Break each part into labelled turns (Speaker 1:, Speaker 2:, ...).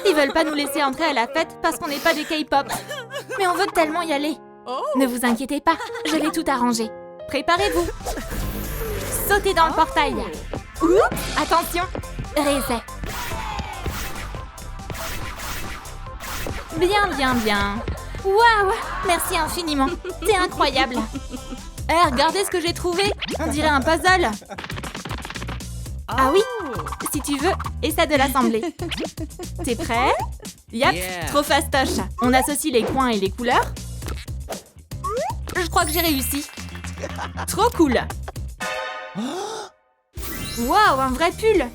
Speaker 1: Ils veulent pas nous laisser entrer à la fête parce qu'on n'est pas des K-pop. Mais on veut tellement y aller. Ne vous inquiétez pas, je vais tout arranger. Préparez-vous. Sautez dans le portail. Oups, attention. Reset. Bien, bien, bien. Waouh, merci infiniment. T'es incroyable. Regardez ce que j'ai trouvé. On dirait un puzzle. Ah oui, si tu veux, essaie de l'assembler. T'es prêt? Yep, trop fastoche. On associe les coins et les couleurs. Je crois que j'ai réussi. Trop cool. Waouh, un vrai pull.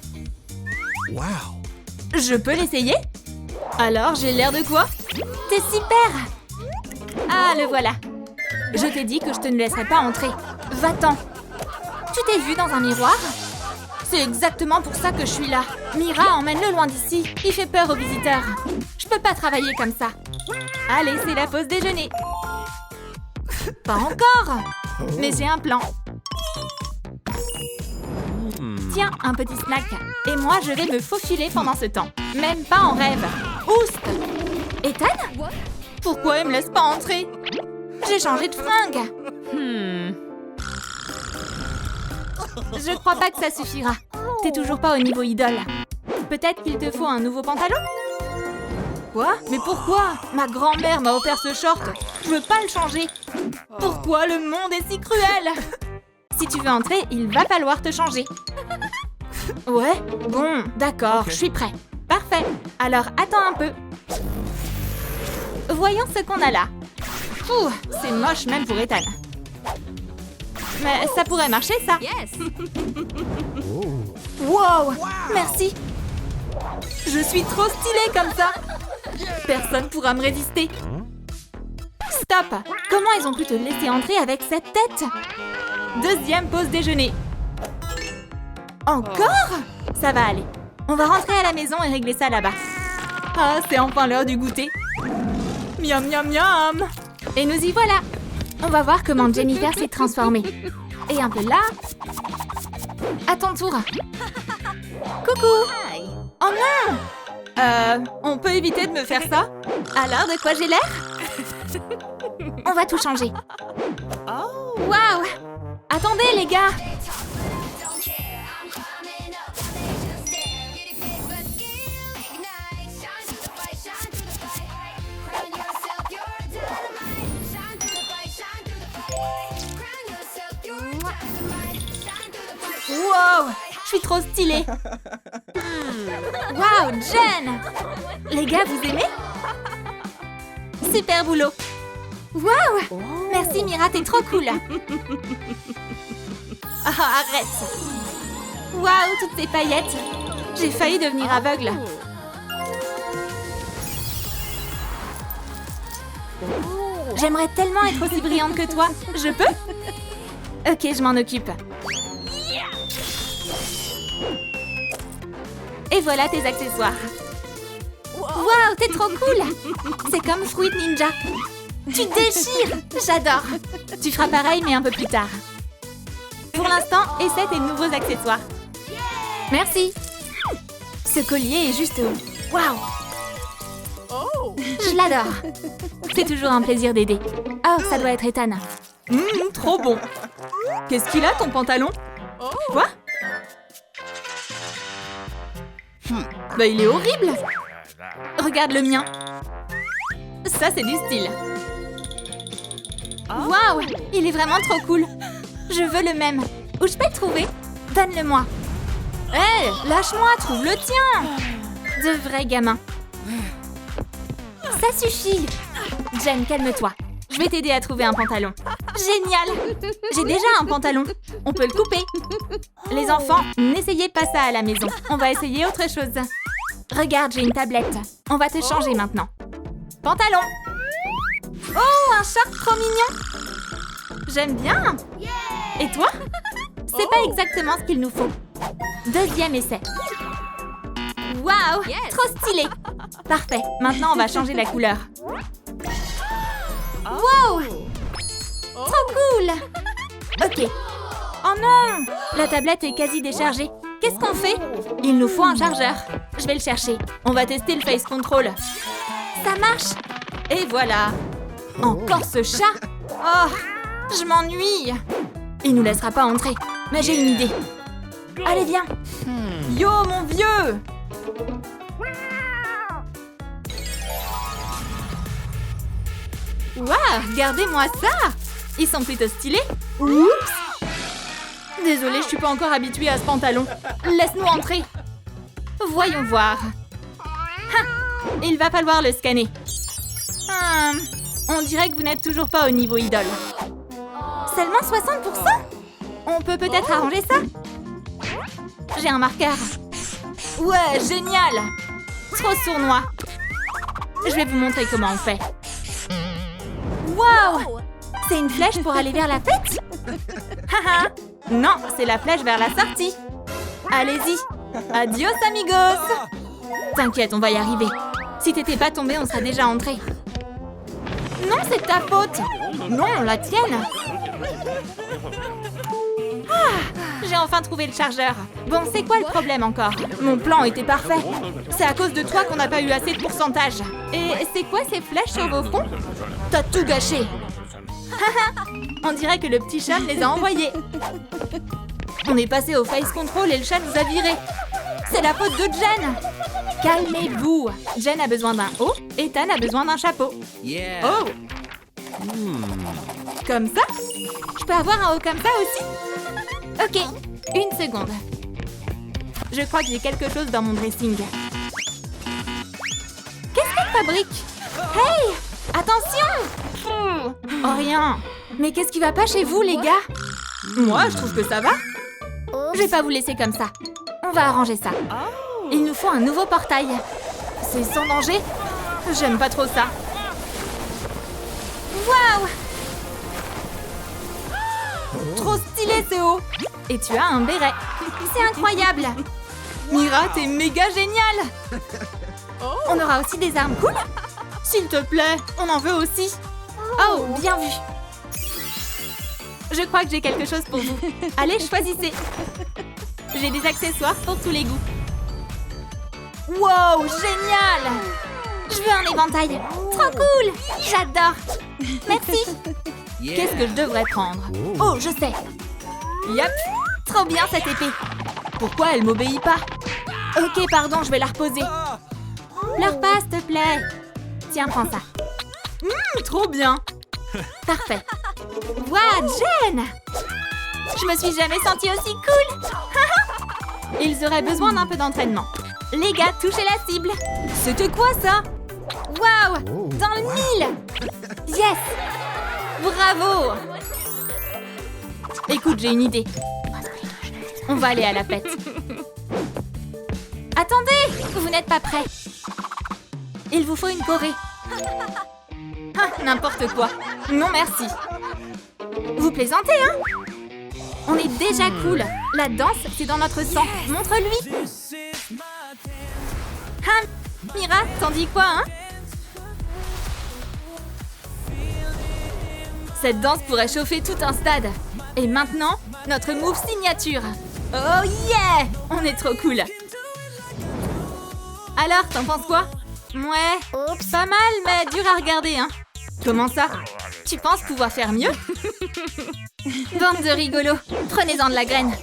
Speaker 2: Wow.
Speaker 1: Je peux l'essayer? Alors, j'ai l'air de quoi? T'es super! Ah, le voilà. Je t'ai dit que je te ne laisserai pas entrer. Va-t'en. Tu t'es vu dans un miroir? C'est exactement pour ça que je suis là. Mira, emmène-le loin d'ici. Il fait peur aux visiteurs. Je peux pas travailler comme ça. Allez, c'est la pause déjeuner. Pas encore. Mais j'ai un plan. Tiens, un petit snack. Et moi, je vais me faufiler pendant ce temps. Même pas en rêve. Oust! Ethan? Pourquoi il me laisse pas entrer? J'ai changé de fringue. Je crois pas que ça suffira. T'es toujours pas au niveau idole. Peut-être qu'il te faut un nouveau pantalon? Quoi? Mais pourquoi? Ma grand-mère m'a offert ce short. Je veux pas le changer. Pourquoi le monde est si cruel? Si tu veux entrer, il va falloir te changer. Ouais? Bon, d'accord, je suis prêt. Parfait. Alors, attends un peu. Voyons ce qu'on a là. Ouh, c'est moche même pour Ethan. Mais ça pourrait marcher, ça. Wow, merci. Je suis trop stylée comme ça. Personne pourra me résister. Stop. Comment ils ont pu te laisser entrer avec cette tête? Deuxième pause déjeuner. Encore? Ça va aller. On va rentrer à la maison et régler ça là-bas. Ah, c'est enfin l'heure du goûter. Miam, miam, miam. Et nous y voilà. On va voir comment Jennifer s'est transformée. Et un peu là. À ton tour. Coucou. Oh non. On peut éviter de me faire ça? Alors, de quoi j'ai l'air? On va tout changer. Waouh. Attendez, les gars. Wow, je suis trop stylée. Wow, Jen. Les gars, vous aimez? Super boulot. Wow, merci Mira, t'es trop cool. Ah, arrête. Wow, toutes ces paillettes. J'ai failli devenir aveugle. J'aimerais tellement être aussi brillante que toi. Je peux? Ok, je m'en occupe. Et voilà tes accessoires. Waouh, t'es trop cool. C'est comme Fruit Ninja. Tu déchires. J'adore. Tu feras pareil, mais un peu plus tard. Pour l'instant, essaie tes nouveaux accessoires. Merci. Ce collier est juste... Waouh. Je l'adore. C'est toujours un plaisir d'aider. Oh, ça doit être Ethan. Trop bon. Qu'est-ce qu'il a, ton pantalon? Quoi? Bah, il est horrible. Regarde le mien. Ça, c'est du style. Waouh, il est vraiment trop cool. Je veux le même. Où je peux le trouver? Donne-le-moi. Hé, lâche-moi, trouve le tien. De vrais gamins. Ça suffit. Jen, calme-toi. Je vais t'aider à trouver un pantalon. Génial. J'ai déjà un pantalon. On peut le couper. Les enfants, n'essayez pas ça à la maison. On va essayer autre chose. Regarde, j'ai une tablette. On va te changer maintenant. Pantalon. Oh, un short trop mignon. J'aime bien. Et toi? C'est pas exactement ce qu'il nous faut. Deuxième essai. Waouh, trop stylé. Parfait, maintenant on va changer la couleur. Wow, trop cool. Ok. Oh non, la tablette est quasi déchargée. qu'est-ce qu'on fait? Il nous faut un chargeur. Je vais le chercher. On va tester le face control. Ça marche. Et voilà. Encore ce chat. Oh, je m'ennuie. Il nous laissera pas entrer. Mais j'ai une idée. Allez, viens. Yo, mon vieux. Waouh, regardez-moi ça. Ils sont plutôt stylés. Oups. Désolée, je suis pas encore habituée à ce pantalon. Laisse-nous entrer. Voyons voir. Il va falloir le scanner. On dirait que vous n'êtes toujours pas au niveau idole. Seulement 60%? On peut peut-être arranger ça? J'ai un marqueur. Ouais, génial! Trop sournois. Je vais vous montrer comment on fait. Waouh! C'est une flèche pour aller vers la fête? Haha! Non, c'est la flèche vers la sortie. Allez-y. Adios, amigos. T'inquiète, on va y arriver. Si t'étais pas tombé, on serait déjà entré. Non, c'est ta faute. Non, la tienne. J'ai enfin trouvé le chargeur. Bon, c'est quoi le problème encore? Mon plan était parfait. C'est à cause de toi qu'on n'a pas eu assez de pourcentage. Et c'est quoi ces flèches sur vos fronts? T'as tout gâché. On dirait que le petit chat me les a envoyés. On est passé au face control et le chat nous a virés. C'est la faute de Jen. Calmez-vous. Jen a besoin d'un haut, Ethan a besoin d'un chapeau. Oh. Comme ça? Je peux avoir un haut comme ça aussi? Ok, une seconde. Je crois que j'ai quelque chose dans mon dressing. Qu'est-ce qu'elle fabrique? Hey! Attention! Oh, rien. Mais qu'est-ce qui va pas chez vous, les gars? Moi, je trouve que ça va. Je vais pas vous laisser comme ça. On va arranger ça. Il nous faut un nouveau portail. C'est sans danger? J'aime pas trop ça. Waouh! Trop stylé, ce haut. Et tu as un béret. C'est incroyable. Mira, t'es méga géniale. On aura aussi des armes cool? S'il te plaît, on en veut aussi. Oh, bien vu. Je crois que j'ai quelque chose pour vous. Allez, choisissez. J'ai des accessoires pour tous les goûts. Wow, génial! Je veux un éventail. Trop cool! J'adore. Merci. Qu'est-ce que je devrais prendre? Oh, je sais. Yep. Trop bien cette épée. Pourquoi elle m'obéit pas? Ok, pardon, je vais la reposer. Pleure pas, s'il te plaît. Tiens, prends ça. Trop bien. Parfait. Waouh, Jen! Je me suis jamais sentie aussi cool. Ils auraient besoin d'un peu d'entraînement. Les gars, touchez la cible. C'était quoi ça? Waouh! Dans le mille! Yes! Bravo! Écoute, j'ai une idée. On va aller à la fête. Attendez! Vous n'êtes pas prêts. Il vous faut une choré. N'importe quoi. Non, merci. Vous plaisantez, hein? On est déjà cool. La danse, c'est dans notre sang. Montre-lui. Mira, t'en dis quoi, hein? Cette danse pourrait chauffer tout un stade. Et maintenant, notre move signature. Oh yeah! On est trop cool. Alors, t'en penses quoi? Ouais, pas mal, mais dur à regarder, hein. Comment ça? Tu penses pouvoir faire mieux? Bande de rigolos, prenez-en de la graine.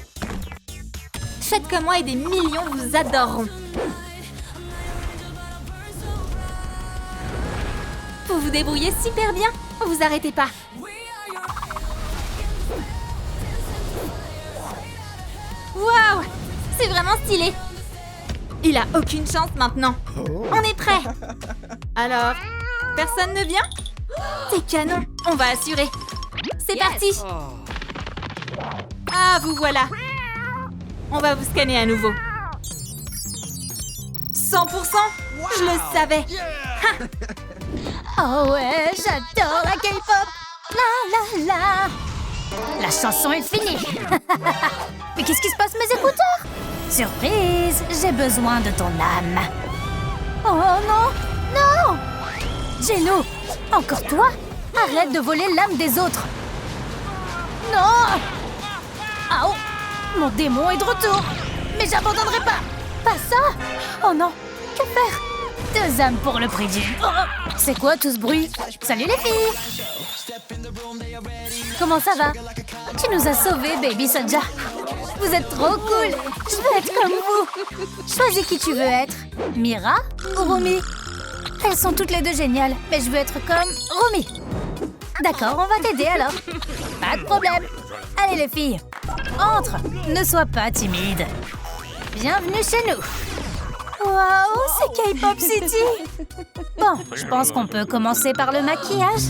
Speaker 1: Faites comme moi et des millions vous adoreront. Vous vous débrouillez super bien, vous arrêtez pas. Waouh! C'est vraiment stylé. Il a aucune chance maintenant. On est prêt. Alors, personne ne vient? C'est canon, on va assurer. C'est parti. Ah, vous voilà. On va vous scanner à nouveau. 100%? Je le savais.
Speaker 3: Oh ouais, j'adore la K-pop. La la la. La chanson est finie. Mais qu'est-ce qui se passe, mes écouteurs? Surprise, j'ai besoin de ton âme. Oh non, non! Jello, encore toi? Arrête de voler l'âme des autres. Non! Ah oh, mon démon est de retour. Mais j'abandonnerai pas. Pas ça. Oh non, que faire? 2 âmes pour le prix d'une. Oh, c'est quoi tout ce bruit? Salut les filles. Comment ça va? Tu nous as sauvés, Baby Saja. Vous êtes trop cool. Je veux être comme vous. Choisis qui tu veux être. Mira ou Rumi? Elles sont toutes les deux géniales, mais je veux être comme Rumi. D'accord, on va t'aider alors. Pas de problème. Allez les filles, entre. Ne sois pas timide. Bienvenue chez nous. Waouh, c'est K-Pop City. Bon, je pense qu'on peut commencer par le maquillage.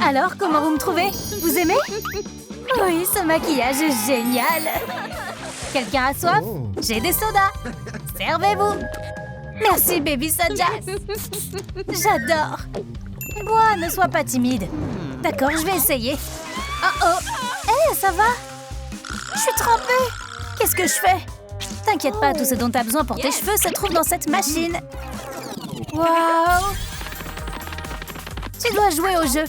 Speaker 3: Alors, comment vous me trouvez? Vous aimez? Oui, ce maquillage est génial. Quelqu'un a soif? J'ai des sodas. Servez-vous. Merci, Baby Saja. J'adore. Bois, ne sois pas timide. D'accord, je vais essayer. Oh oh. Hé, ça va? Je suis trempée. Qu'est-ce que je fais? T'inquiète pas, tout ce dont t'as besoin pour tes cheveux se trouve dans cette machine. Waouh. Tu dois jouer au jeu.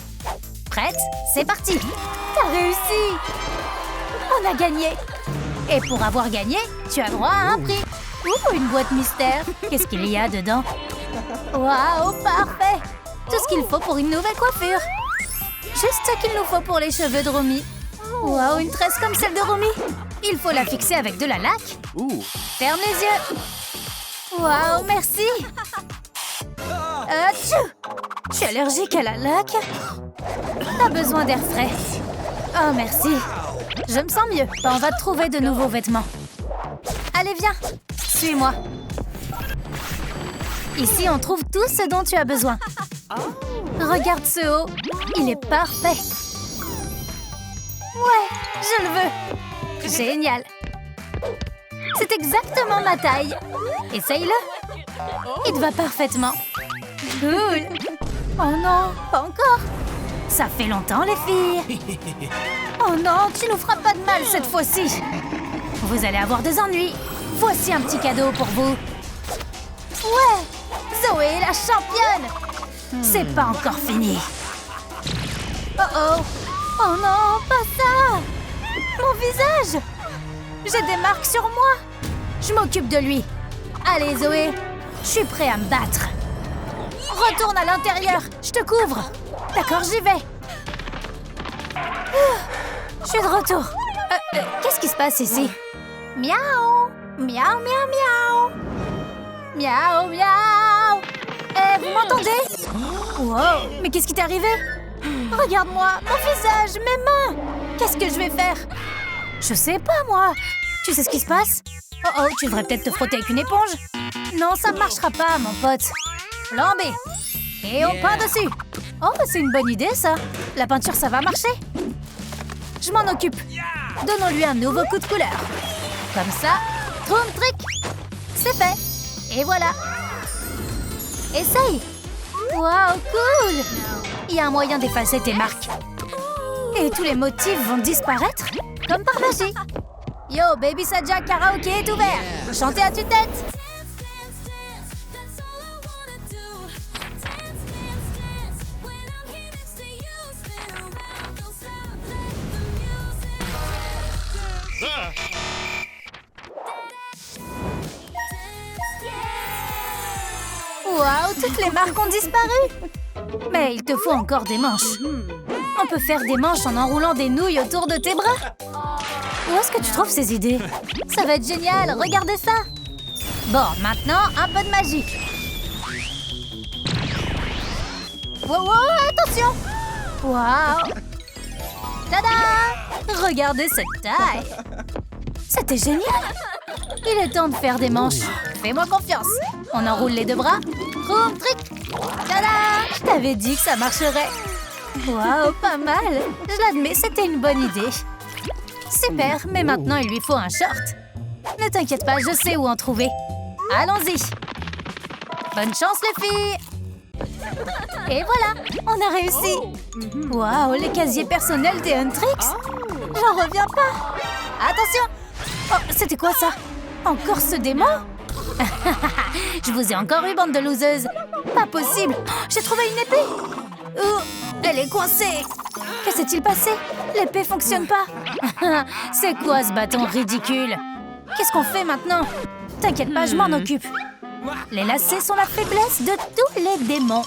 Speaker 3: Prête? C'est parti! T'as réussi! On a gagné! Et pour avoir gagné, tu as droit à un prix! Ouh, une boîte mystère! Qu'est-ce qu'il y a dedans? Waouh, parfait! Tout ce qu'il faut pour une nouvelle coiffure! Juste ce qu'il nous faut pour les cheveux de Rumi! Waouh, une tresse comme celle de Rumi! Il faut la fixer avec de la laque! Ferme les yeux! Waouh, merci! Atchou! Je suis allergique à la laque! T'as besoin d'air frais. Oh, merci. Je me sens mieux. On va te trouver de nouveaux vêtements. Allez, viens. Suis-moi. Ici, on trouve tout ce dont tu as besoin. Regarde ce haut. Il est parfait. Ouais, je le veux. Génial. C'est exactement ma taille. Essaye-le. Il te va parfaitement. Cool. Oh non, pas encore. Ça fait longtemps, les filles. Oh non, tu nous feras pas de mal cette fois-ci. Vous allez avoir des ennuis. Voici un petit cadeau pour vous. Ouais, Zoé est la championne. C'est pas encore fini. Oh oh. Oh non, pas ça. Mon visage. J'ai des marques sur moi. Je m'occupe de lui. Allez, Zoé, je suis prêt à me battre. Retourne à l'intérieur, je te couvre. D'accord, j'y vais. Je suis de retour. Qu'est-ce qui se passe ici? Miaou, miaou, miaou, miaou. Miaou, miaou. Vous m'entendez? Wow, mais qu'est-ce qui t'est arrivé? Regarde-moi, mon visage, mes mains. Qu'est-ce que je vais faire? Je sais pas, moi. Tu sais ce qui se passe? Oh oh, tu devrais peut-être te frotter avec une éponge. Non, ça ne marchera pas, mon pote. Plan B. Et on peint dessus. Oh, c'est une bonne idée, ça. La peinture, ça va marcher. Je m'en occupe. Donnons-lui un nouveau coup de couleur. Comme ça. Troum trick. C'est fait. Et voilà. Essaye. Waouh, cool. Il y a un moyen d'effacer tes marques. Et tous les motifs vont disparaître, comme par magie. Yo, Baby Saja karaoké est ouvert. Chantez à tue-tête. Waouh, toutes les marques ont disparu. Mais il te faut encore des manches. On peut faire des manches en enroulant des nouilles autour de tes bras. Où est-ce que tu trouves ces idées? Ça va être génial, regardez ça. Bon, maintenant, un peu de magie. Wow, wow, attention. Waouh. Tada! Regardez cette taille. C'était génial. Il est temps de faire des manches. Fais-moi confiance. On enroule les deux bras. Troum, trick. Tada! Je t'avais dit que ça marcherait. Waouh, pas mal. Je l'admets, c'était une bonne idée. Super, mais maintenant il lui faut un short. Ne t'inquiète pas, je sais où en trouver. Allons-y. Bonne chance les filles. Et voilà, on a réussi. Waouh, les casiers personnels des Huntrix. J'en reviens pas. Attention. Oh, c'était quoi ça? Encore ce démon? Je vous ai encore eu, bande de loseuses. Pas possible. Oh, j'ai trouvé une épée. Oh, elle est coincée. Que s'est-il passé? L'épée fonctionne pas. C'est quoi ce bâton ridicule? Qu'est-ce qu'on fait maintenant? T'inquiète pas, je m'en occupe. Les lacets sont la faiblesse de tous les démons.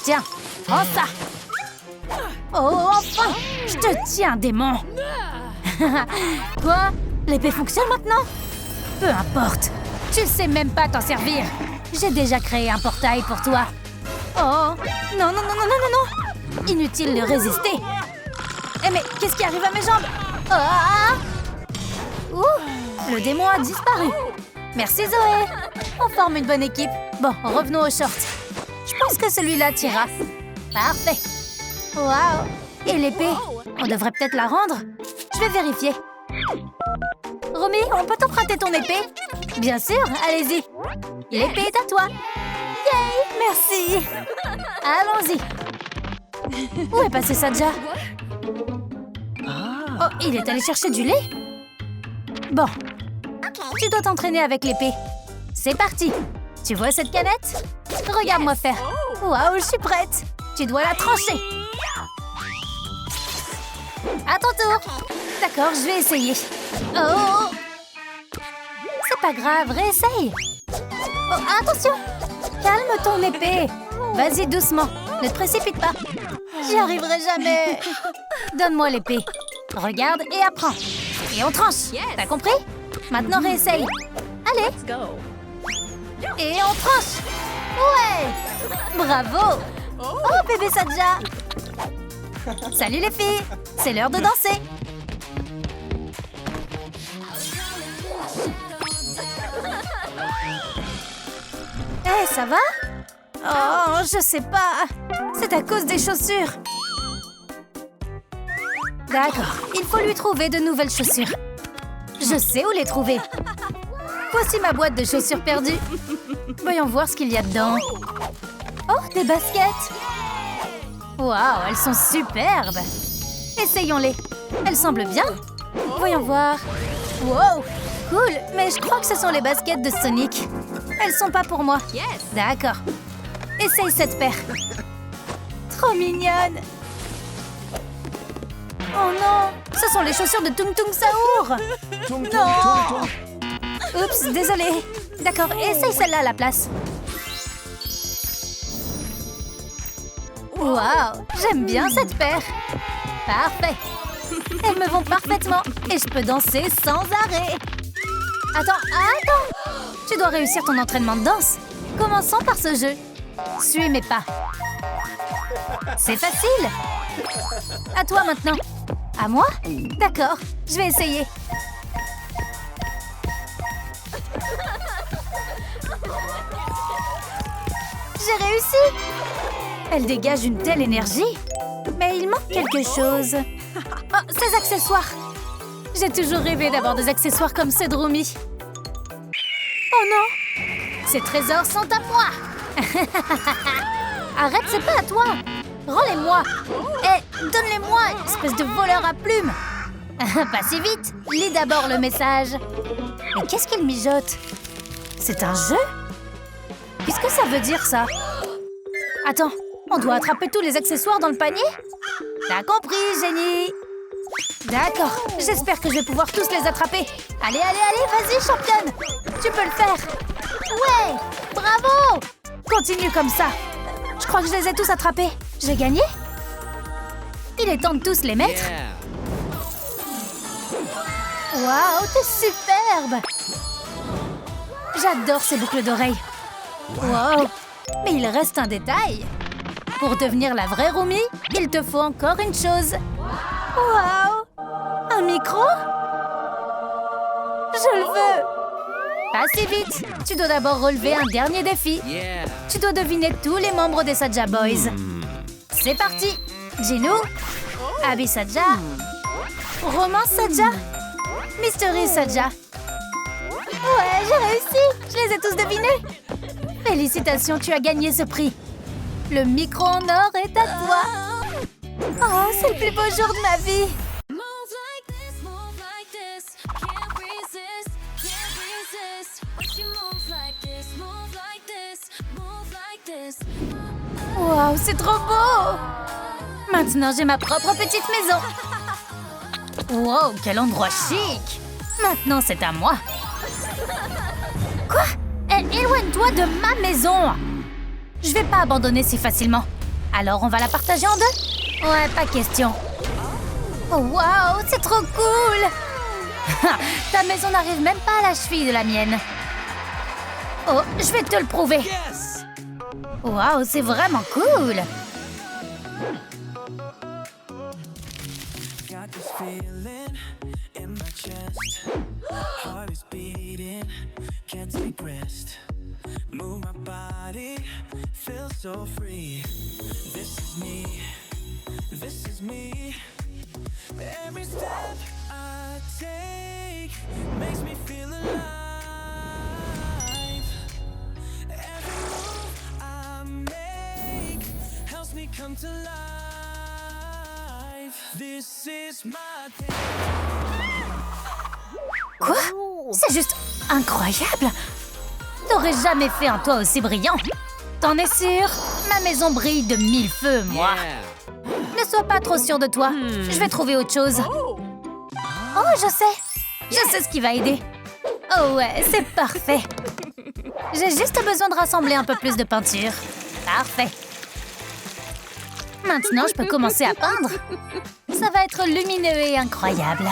Speaker 3: Tiens, prends ça. Oh, enfin! Je te tiens, démon. Quoi? L'épée fonctionne maintenant? Peu importe. Tu sais même pas t'en servir. J'ai déjà créé un portail pour toi. Oh, non, non, non, non, non, non, non. Inutile de résister. Eh mais, qu'est-ce qui arrive à mes jambes? Ah! Ouh, le démon a disparu. Merci Zoé. On forme une bonne équipe. Bon, revenons aux shorts. Je pense que celui-là t'ira. Parfait. Waouh. Et l'épée? On devrait peut-être la rendre. Je vais vérifier. Romy, on peut t'emprunter ton épée? Bien sûr, allez-y. L'épée est à toi. Yay, merci. Allons-y. Où est passé Saja? Oh, il est allé chercher du lait? Bon, tu dois t'entraîner avec l'épée. C'est parti. Tu vois cette canette? Regarde-moi faire. Waouh, je suis prête. Tu dois la trancher. À ton tour. D'accord, je vais essayer. Oh! C'est pas grave, réessaye. Oh, attention! Calme ton épée. Vas-y doucement, ne te précipite pas. J'y arriverai jamais. Donne-moi l'épée. Regarde et apprends. Et on tranche. T'as compris? Maintenant réessaye. Allez. Et on tranche. Ouais! Bravo! Oh, bébé Saja! Salut les filles! C'est l'heure de danser! Hé, ça va? Oh, je sais pas. C'est à cause des chaussures. D'accord, il faut lui trouver de nouvelles chaussures. Je sais où les trouver. Voici ma boîte de chaussures perdues. Voyons voir ce qu'il y a dedans. Oh, des baskets. Waouh, elles sont superbes. Essayons-les. Elles semblent bien. Voyons voir. Wow, cool. Mais je crois que ce sont les baskets de Sonic. Elles sont pas pour moi. D'accord. Essaye cette paire. Trop mignonne. Oh non, ce sont les chaussures de Tung Tung Saour. Non. Oups, désolée. D'accord, essaye celle-là à la place. Waouh, j'aime bien cette paire. Parfait. Elles me vont parfaitement et je peux danser sans arrêt. Attends. Tu dois réussir ton entraînement de danse. Commençons par ce jeu. Suis mes pas. C'est facile. À toi maintenant. À moi? D'accord, je vais essayer. J'ai réussi! Elle dégage une telle énergie. Mais il manque quelque chose. Oh, ces accessoires! J'ai toujours rêvé d'avoir des accessoires comme ceux de Romy. Oh non! Ces trésors sont à moi! Arrête, c'est pas à toi! Rends-les-moi! Donne-les-moi, espèce de voleur à plumes! Pas si vite! Lis d'abord le message. Mais qu'est-ce qu'il mijote? C'est un jeu? Qu'est-ce que ça veut dire, ça? Attends, on doit attraper tous les accessoires dans le panier? T'as compris, génie! D'accord, j'espère que je vais pouvoir tous les attraper. Allez, vas-y, championne! Tu peux le faire! Ouais! Bravo! Continue comme ça. Je crois que je les ai tous attrapés. J'ai gagné? Il est temps de tous les mettre. Waouh, t'es superbe! J'adore ces boucles d'oreilles. Wow! Mais il reste un détail. Pour devenir la vraie Romy, il te faut encore une chose. Waouh! Un micro? Je le veux! Pas si vite! Tu dois d'abord relever un dernier défi. Tu dois deviner tous les membres des Saja Boys. C'est parti! Gino, Abby Saja, Romance Saja, Mystery Saja. Ouais, j'ai réussi! Je les ai tous devinés! Félicitations, tu as gagné ce prix! Le micro en or est à toi! Oh, c'est le plus beau jour de ma vie! Wow, c'est trop beau! Maintenant, j'ai ma propre petite maison! Wow, quel endroit chic! Maintenant, c'est à moi! Quoi? Éloigne-toi de ma maison! Je vais pas abandonner si facilement. Alors, on va la partager en deux? Ouais, pas question. Oh, wow, c'est trop cool! Ta maison n'arrive même pas à la cheville de la mienne. Oh, je vais te le prouver.
Speaker 2: Yes!
Speaker 3: Wow, c'est vraiment cool!
Speaker 4: Got this feeling in my chest. Heart is beating, can't take rest. Move my body, feel so free. This is me, this is me. Every step I take makes me feel alive. Every move I make helps me come to life. This is my day.
Speaker 3: Quoi? C'est juste incroyable! T'aurais jamais fait un toit aussi brillant! T'en es sûr? Ma maison brille de mille feux, moi! Ne sois pas trop sûr de toi. Je vais trouver autre chose. Oh, je sais! Je sais ce qui va aider. Oh ouais, c'est parfait! J'ai juste besoin de rassembler un peu plus de peinture. Parfait! Maintenant, je peux commencer à peindre. Ça va être lumineux et incroyable.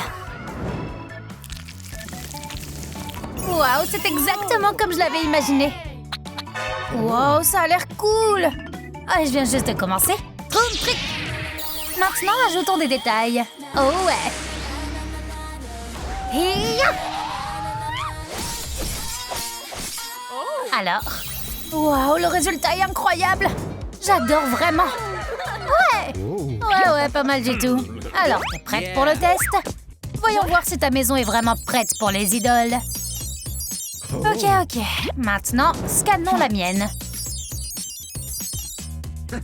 Speaker 3: Waouh, c'est exactement comme je l'avais imaginé. Waouh, ça a l'air cool. Ah, je viens juste de commencer. Troum trick. Maintenant, ajoutons des détails. Oh ouais. Hiya. Alors, waouh, le résultat est incroyable. J'adore vraiment. Ouais. Ouais, pas mal du tout. Alors, t'es prête pour le test? Voyons voir si ta maison est vraiment prête pour les idoles. Ok. Maintenant, scannons la mienne.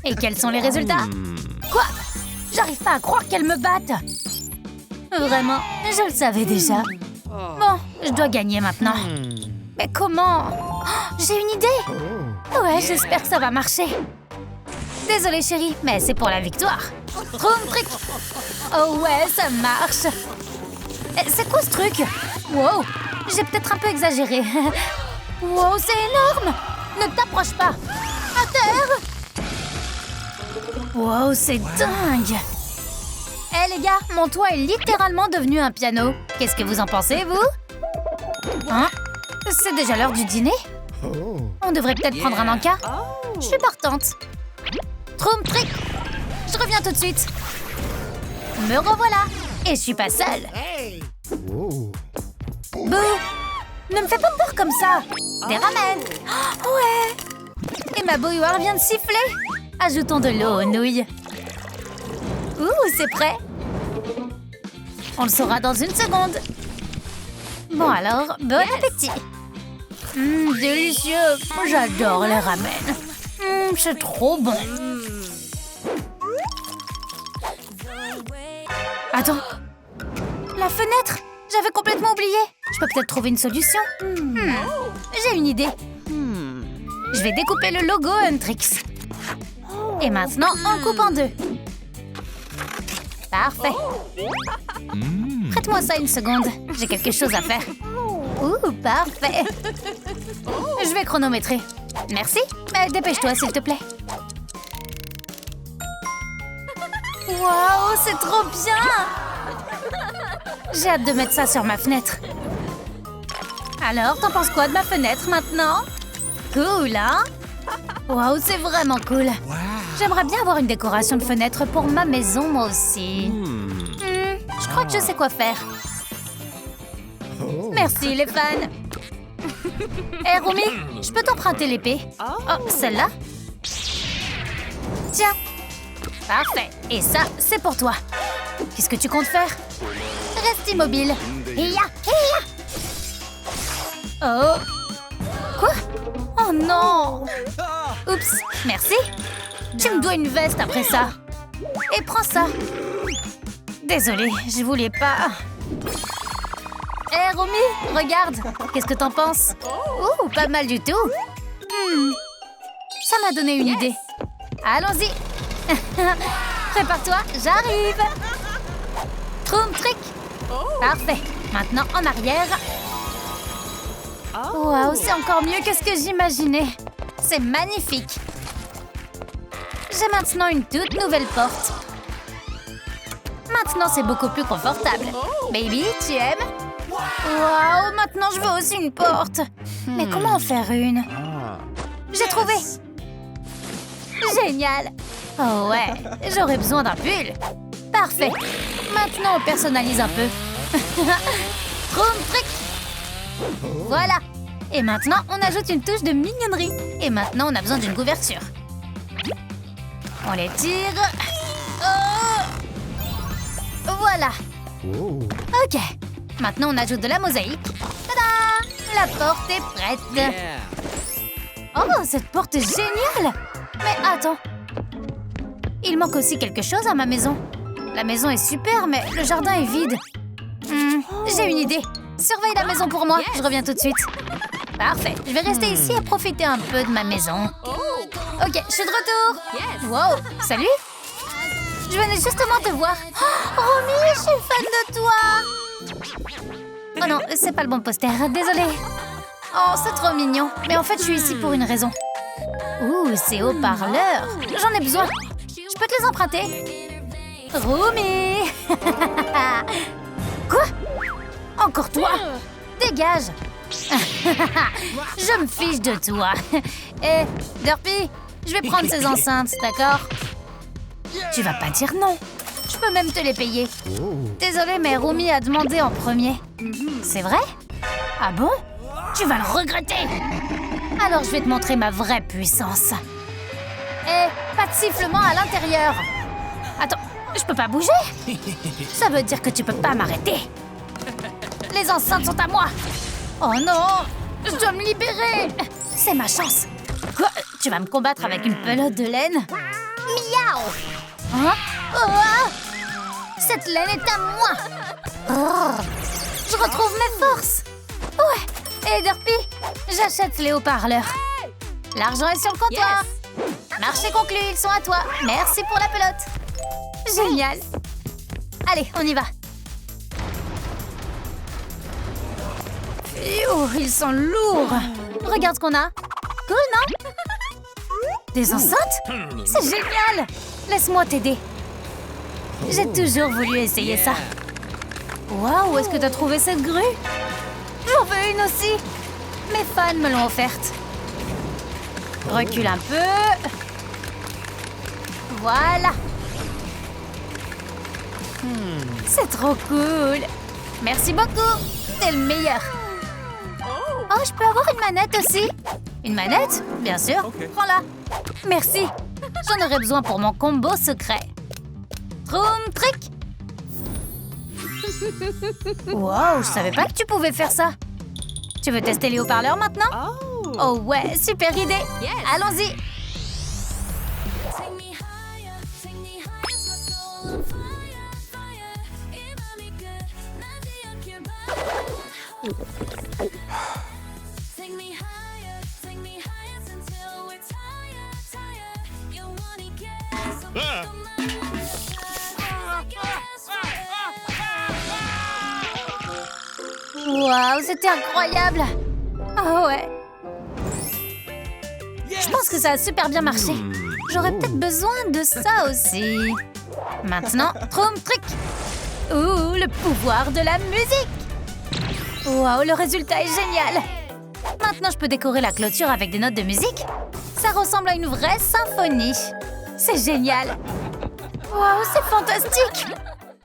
Speaker 3: Et quels sont les résultats? Quoi? J'arrive pas à croire qu'elle me batte. Vraiment, je le savais déjà. Bon, je dois gagner maintenant. Mais comment? Oh, j'ai une idée. Ouais, j'espère que ça va marcher. Désolée chérie, mais c'est pour la victoire. Troum trick. Oh ouais, ça marche. C'est quoi ce truc? Wow, j'ai peut-être un peu exagéré. Wow, c'est énorme. Ne t'approche pas. À terre. Wow, c'est dingue. Eh les gars, mon toit est littéralement devenu un piano. Qu'est-ce que vous en pensez, vous? Hein? C'est déjà l'heure du dîner? On devrait peut-être prendre un encas. Je suis partante. Troum trick. Je reviens tout de suite. Me revoilà. Et je suis pas seule. Bouh! Ne me fais pas peur comme ça. Des ramen. Oh, ouais. Et ma bouilloire vient de siffler. Ajoutons de l'eau aux nouilles. Ouh, c'est prêt. On le saura dans une seconde. Bon alors, bon appétit. Délicieux. J'adore les ramen. C'est trop bon. Attends. La fenêtre. J'avais complètement oublié. Je peux peut-être trouver une solution. J'ai une idée. Je vais découper le logo Huntrix. Et maintenant, on coupe en deux. Parfait. Prête-moi ça une seconde. J'ai quelque chose à faire. Ouh, parfait. Je vais chronométrer. Merci. Mais dépêche-toi, s'il te plaît. Waouh, c'est trop bien! J'ai hâte de mettre ça sur ma fenêtre. Alors, t'en penses quoi de ma fenêtre maintenant? Cool, hein? Waouh, c'est vraiment cool. J'aimerais bien avoir une décoration de fenêtre pour ma maison, moi aussi. Je crois que je sais quoi faire. Merci, les fans. Hé, Rumi, je peux t'emprunter l'épée? Oh, celle-là? Tiens. Parfait. Et ça, c'est pour toi. Qu'est-ce que tu comptes faire? Reste immobile. Hiya, hiya. Oh. Quoi? Oh non. Oups, merci. Tu me dois une veste après ça. Et prends ça. Désolée, je voulais pas. Hé, Romy, regarde. Qu'est-ce que t'en penses? Ouh, pas mal du tout. Ça m'a donné une idée. Allons-y. Prépare-toi, j'arrive. Troum trick. Parfait. Maintenant, en arrière. Waouh, c'est encore mieux que ce que j'imaginais. C'est magnifique. J'ai maintenant une toute nouvelle porte. Maintenant, c'est beaucoup plus confortable. Baby, tu aimes? Waouh, maintenant je veux aussi une porte. Mais comment en faire une? J'ai trouvé. Génial. Oh ouais, j'aurais besoin d'un pull. Parfait. Maintenant, on personnalise un peu. Troum trick. Voilà. Et maintenant, on ajoute une touche de mignonnerie. Et maintenant, on a besoin d'une couverture. On les tire. Oh. Voilà. Ok. Maintenant, on ajoute de la mosaïque. Tada! La porte est prête. Oh, cette porte est géniale! Mais attends. Il manque aussi quelque chose à ma maison. La maison est super, mais le jardin est vide. J'ai une idée. Surveille la maison pour moi. Je reviens tout de suite. Parfait. Je vais rester ici et profiter un peu de ma maison. Ok, je suis de retour. Wow, salut. Je venais justement te voir. Oh, Romy, je suis fan de toi. Oh non, c'est pas le bon poster. Désolée. Oh, c'est trop mignon. Mais en fait, je suis ici pour une raison. Ouh, ces haut-parleurs. J'en ai besoin. Je peux te les emprunter? Romy. Quoi? Encore toi? Dégage. Je me fiche de toi. Hé, Derpy, je vais prendre ces enceintes, d'accord? Tu vas pas dire non. Je peux même te les payer. Désolée, mais Romy a demandé en premier. C'est vrai? Ah bon? Tu vas le regretter. Alors je vais te montrer ma vraie puissance. Hé, pas de sifflement à l'intérieur. Attends, je peux pas bouger? Ça veut dire que tu peux pas m'arrêter. Les enceintes sont à moi. Oh non, je dois me libérer. C'est ma chance. Quoi? Tu vas me combattre avec une pelote de laine? Miaou! Hein? Oh! Cette laine est à moi. Oh! Je retrouve mes forces. Ouais. Et Derpy, j'achète les haut-parleurs. L'argent est sur le comptoir. Marché conclu, ils sont à toi. Merci pour la pelote. Génial. Allez, on y va. Oh, ils sont lourds. Regarde ce qu'on a. Cool, non? Des enceintes? C'est génial. Laisse-moi t'aider. J'ai toujours voulu essayer ça. Waouh, est-ce que t'as trouvé cette grue? J'en veux une aussi. Mes fans me l'ont offerte. Recule un peu. Voilà. C'est trop cool. Merci beaucoup. T'es le meilleur. Oh, je peux avoir une manette aussi? Une manette? Bien sûr. Prends-la. Merci. J'en aurais besoin pour mon combo secret. Troum trick. Wow, je savais pas que tu pouvais faire ça. Tu veux tester les haut-parleurs maintenant? Oh ouais, super idée. Allons-y. Waouh, c'était incroyable. Oh ouais. Je pense que ça a super bien marché. J'aurais peut-être besoin de ça aussi. Maintenant, Troum trick. Ouh, le pouvoir de la musique. Waouh, le résultat est génial. Maintenant, je peux décorer la clôture avec des notes de musique. Ça ressemble à une vraie symphonie. C'est génial. Waouh, c'est fantastique.